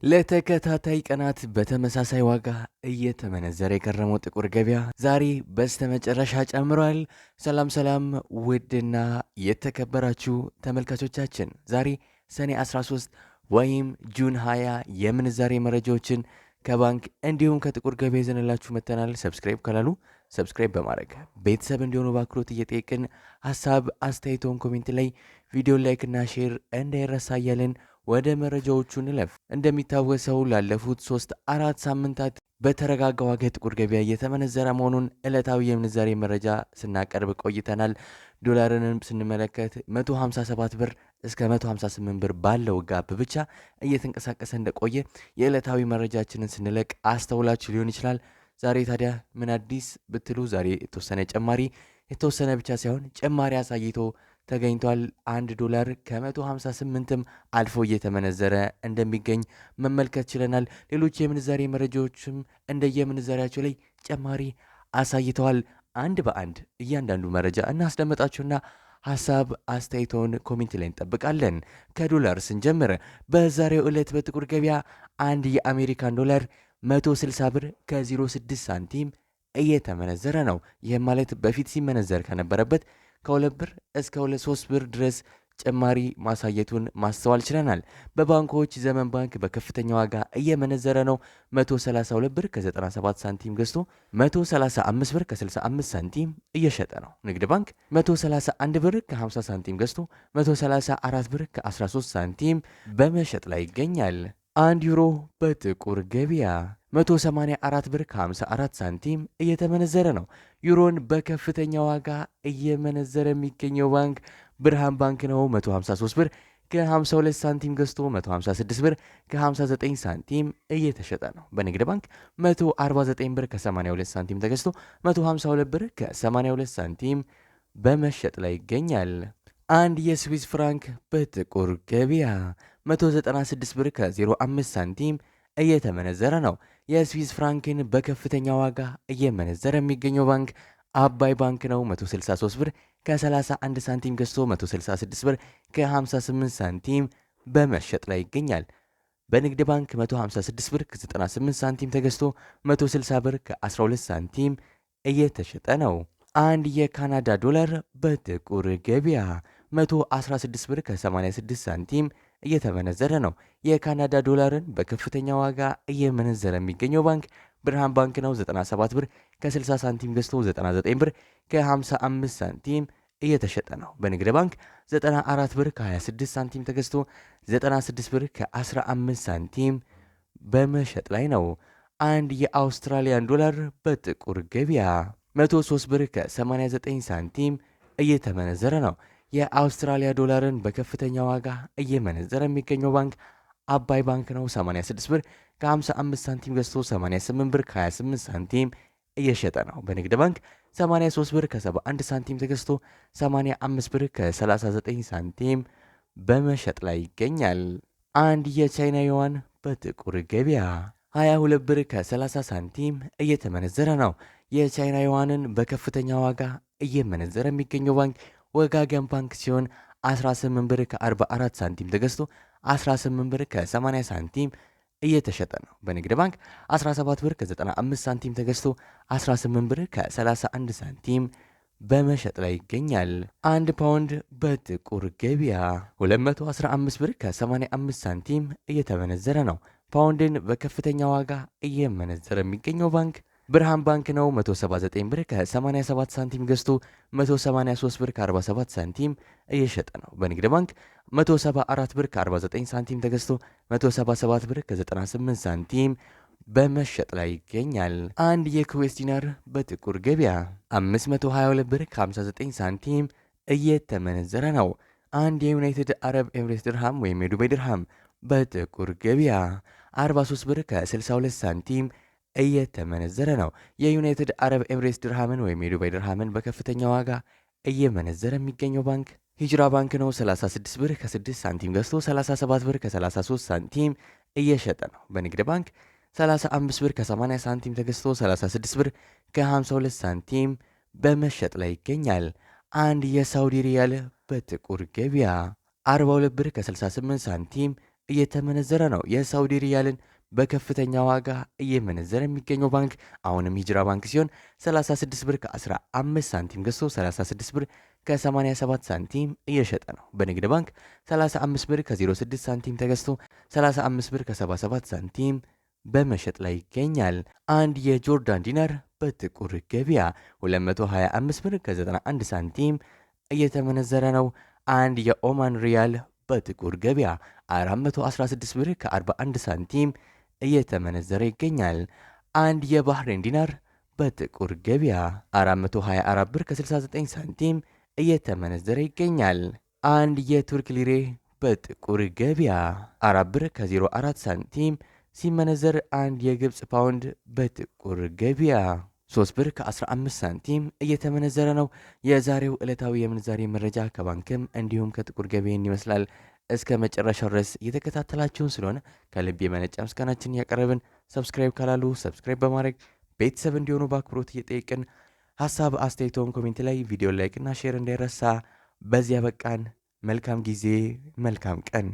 ለተከታታይ ቀናት በተመሳሳይ ዋጋ እየተመነዘረ የከረመው ጥቁር ገበያ ዛሬ በስተመጨረሻ ጨምሯል። ሰላም ሰላም! ውድና የተከበራችሁ ተመልካቾቻችን ዛሬ ሰኔ 13 ወይም ጁን 20 የምንዛሬ መረጃዎችን ከባንክ እንዲሁም ከጥቁር ገበያ ይዘንላችሁ መጥተናል። ሰብስክራይብ ካላሉ ሰብስክራይብ በማድረግ ቤተሰብ እንዲሆኑ በአክብሮት እየጠየቅን ሀሳብ አስተያየቶን ኮሜንት ላይ ቪዲዮ ላይክና ሼር እንዳይረሳ እያልን ወደ መረጃዎቹ እንለፍ። እንደሚታወሰው ላለፉት 3-4 ሳምንታት በተረጋጋ ዋጋ የጥቁር ገበያ እየተመነዘረ መሆኑን ዕለታዊ የምንዛሬ መረጃ ስናቀርብ ቆይተናል። ዶላርንም ስንመለከት 157 ብር እስከ 158 ብር ባለው ጋፕ ብቻ እየተንቀሳቀሰ እንደቆየ የዕለታዊ መረጃችንን ስንለቅ አስተውላችሁ ሊሆን ይችላል። ዛሬ ታዲያ ምን አዲስ ብትሉ ዛሬ የተወሰነ ጭማሪ የተወሰነ ብቻ ሳይሆን ጭማሪ አሳይቶ ተገኝቷል። $1 ከ158ም አልፎ እየተመነዘረ እንደሚገኝ መመልከት ችለናል። ሌሎች የምንዛሬ መረጃዎችም እንደየምንዛሬያቸው ላይ ጭማሪ አሳይተዋል። አንድ በአንድ እያንዳንዱ መረጃ እናስደመጣችሁና ሀሳብ አስተያየቶን ኮሜንት ላይ እንጠብቃለን። ከዶላር ስንጀምር በዛሬው ዕለት በጥቁር ገበያ አንድ የአሜሪካን ዶላር 160 ብር ከ06 ሳንቲም እየተመነዘረ ነው። ይህም ማለት በፊት ሲመነዘር ከነበረበት ከ2 ብር እስከ 3 ብር ድረስ ጭማሪ ማሳየቱን ማስተዋል ችለናል። በባንኮች ዘመን ባንክ በከፍተኛ ዋጋ እየመነዘረ ነው። 132 ብር ከ97 ሳንቲም ገዝቶ 135 ብር ከ65 ሳንቲም እየሸጠ ነው። ንግድ ባንክ 131 ብር ከ50 ሳንቲም ገዝቶ 134 ብር ከ13 ሳንቲም በመሸጥ ላይ ይገኛል። 1 ዩሮ በጥቁር ገበያ 184 ብር ከ54 ሳንቲም እየተመነዘረ ነው። ዩሮን በከፍተኛ ዋጋ እየመነዘረ የሚገኘው ባንክ ብርሃን ባንክ ነው። 153 ብር ከ52 ሳንቲም ገዝቶ 156 ብር ከ59 ሳንቲም እየተሸጠ ነው። በንግድ ባንክ 149 ብር ከ82 ሳንቲም ተገዝቶ 152 ብር ከ82 ሳንቲም በመሸጥ ላይ ይገኛል። አንድ የስዊስ ፍራንክ በጥቁር ገበያ 196 ብር ከ05 ሳንቲም እየተመነዘረ ነው። የስዊስ ፍራንክን በከፍተኛ ዋጋ እየመነዘረ የሚገኘው ባንክ አባይ ባንክ ነው። 163 ብር ከ31 ሳንቲም ገዝቶ 166 ብር ከ58 ሳንቲም በመሸጥ ላይ ይገኛል። በንግድ ባንክ 156 ብር ከ98 ሳንቲም ተገዝቶ 160 ብር ከ12 ሳንቲም እየተሸጠ ነው። አንድ የካናዳ ዶላር በጥቁር ገበያ 116 ብር ከ86 ሳንቲም እየተመነዘረ ነው። የካናዳ ዶላርን በከፍተኛ ዋጋ እየመነዘረ የሚገኘው ባንክ ብርሃን ባንክ ነው። 97 ብር ከ60 ሳንቲም ገዝቶ 99 ብር ከ55 ሳንቲም እየተሸጠ ነው። በንግድ ባንክ 94 ብር ከ26 ሳንቲም ተገዝቶ 96 ብር ከ15 ሳንቲም በመሸጥ ላይ ነው። አንድ የአውስትራሊያን ዶላር በጥቁር ገበያ 103 ብር ከ89 ሳንቲም እየተመነዘረ ነው። የአውስትራሊያ ዶላርን በከፍተኛ ዋጋ እየመነዘረ የሚገኘው ባንክ አባይ ባንክ ነው። 86 ብር ከ55 ሳንቲም ገዝቶ 88 ብር ከ28 ሳንቲም እየሸጠ ነው። በንግድ ባንክ 83 ብር ከ71 ሳንቲም ተገዝቶ 85 ብር ከ39 ሳንቲም በመሸጥ ላይ ይገኛል። አንድ የቻይና ዩዋን በጥቁር ገበያ 22 ብር ከ30 ሳንቲም እየተመነዘረ ነው። የቻይና ዩዋንን በከፍተኛ ዋጋ እየመነዘረ የሚገኘው ባንክ ወጋገን ባንክ ሲሆን 18 ብር ከ44 ሳንቲም ተገዝቶ 18 ብር ከ80 ሳንቲም እየተሸጠ ነው። በንግድ ባንክ 17 ብር ከ95 ሳንቲም ተገዝቶ 18 ብር ከ31 ሳንቲም በመሸጥ ላይ ይገኛል። አንድ ፓውንድ በጥቁር ገበያ 215 ብር ከ85 ሳንቲም እየተመነዘረ ነው። ፓውንድን በከፍተኛ ዋጋ እየመነዘረ የሚገኘው ባንክ ብርሃን ባንክ ነው። 179 ብር ከ87 ሳንቲም ገዝቶ 183 ብር ከ47 ሳንቲም እየሸጠ ነው። በንግድ ባንክ 174 ብር ከ49 ሳንቲም ተገዝቶ 177 ብር ከ98 ሳንቲም በመሸጥ ላይ ይገኛል። አንድ የኩዌስ ዲናር በጥቁር ገበያ 522 ብር ከ59 ሳንቲም እየተመነዘረ ነው። አንድ የዩናይትድ አረብ ኤምሬትስ ድርሃም ወይም የዱባይ ድርሃም በጥቁር ገበያ 43 ብር ከ62 ሳንቲም እየተመነዘረ ነው። የዩናይትድ አረብ ኤምሬትስ ድርሃምን ወይም የዱባይ ድርሃምን በከፍተኛ ዋጋ እየመነዘረ የሚገኘው ባንክ ሂጅራ ባንክ ነው። 36 ብር ከ6 ሳንቲም ገዝቶ 37 ብር ከ33 ሳንቲም እየሸጠ ነው። በንግድ ባንክ 35 ብር ከ80 ሳንቲም ተገዝቶ 36 ብር ከ52 ሳንቲም በመሸጥ ላይ ይገኛል። አንድ የሳውዲ ሪያል በጥቁር ገበያ 42 ብር ከ68 ሳንቲም እየተመነዘረ ነው። የሳውዲ ሪያልን በከፍተኛ ዋጋ እየመነዘረ የሚገኘው ባንክ አሁንም ሂጅራ ባንክ ሲሆን 36 ብር ከ15 ሳንቲም ገዝቶ 36 ብር ከ87 ሳንቲም እየሸጠ ነው። በንግድ ባንክ 35 ብር ከ06 ሳንቲም ተገዝቶ 35 ብር ከ77 ሳንቲም በመሸጥ ላይ ይገኛል። አንድ የጆርዳን ዲናር በጥቁር ገበያ 225 ብር ከ91 ሳንቲም እየተመነዘረ ነው። አንድ የኦማን ሪያል በጥቁር ገበያ 416 ብር ከ41 ሳንቲም እየተመነዘረ ይገኛል። አንድ የባህሬን ዲናር በጥቁር ገበያ 424 ብር ከ69 ሳንቲም እየተመነዘረ ይገኛል። አንድ የቱርክ ሊሬ በጥቁር ገበያ 4 ብር ከ04 ሳንቲም ሲመነዘር አንድ የግብፅ ፓውንድ በጥቁር ገበያ 3 ብር ከ15 ሳንቲም እየተመነዘረ ነው። የዛሬው ዕለታዊ የምንዛሬ መረጃ ከባንክም እንዲሁም ከጥቁር ገበያን ይመስላል። እስከ መጨረሻው ድረስ እየተከታተላችሁን ስለሆነ ከልብ የመነጨ ምስጋናችን እያቀረብን ሰብስክራይብ ካላሉ ሰብስክራይብ በማድረግ ቤተሰብ እንዲሆኑ በአክብሮት እየጠየቅን ሀሳብ አስተያየቶን ኮሜንት ላይ ቪዲዮ ላይክና ሼር እንዳይረሳ። በዚያ በቃን። መልካም ጊዜ፣ መልካም ቀን